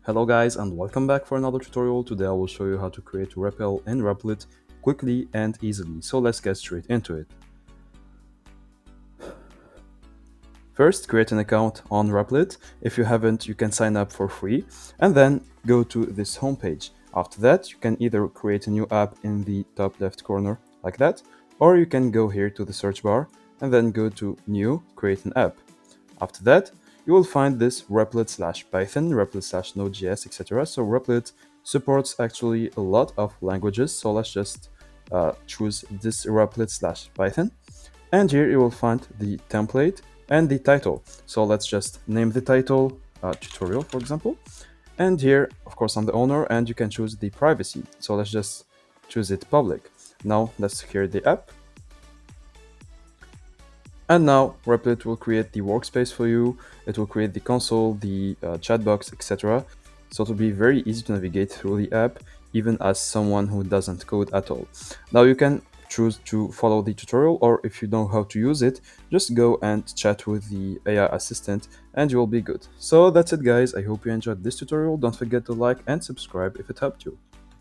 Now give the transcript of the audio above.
Hello guys and welcome back for another tutorial. Today I will show you how to create Repl in Replit quickly and easily. So let's get straight into it. First, create an account on Replit. If you haven't, you can sign up for free and then go to this homepage. After that, you can either create a new app in the top left corner like that, or you can go here to the search bar and then go to New, Create an App. After that, you will find this Replit/Python, Replit/Node.js, etc. So Replit supports actually a lot of languages. So let's just choose this Replit/Python. And here you will find the template and the title. So let's just name the title tutorial, for example. And here, of course, I'm the owner and you can choose the privacy. So let's just choose it public. Now let's secure the app. And now Replit will create the workspace for you. It will create the console, the chat box, etc. So it will be very easy to navigate through the app, even as someone who doesn't code at all. Now you can choose to follow the tutorial, or if you know how to use it, just go and chat with the AI assistant and you will be good. So that's it guys, I hope you enjoyed this tutorial. Don't forget to like and subscribe if it helped you.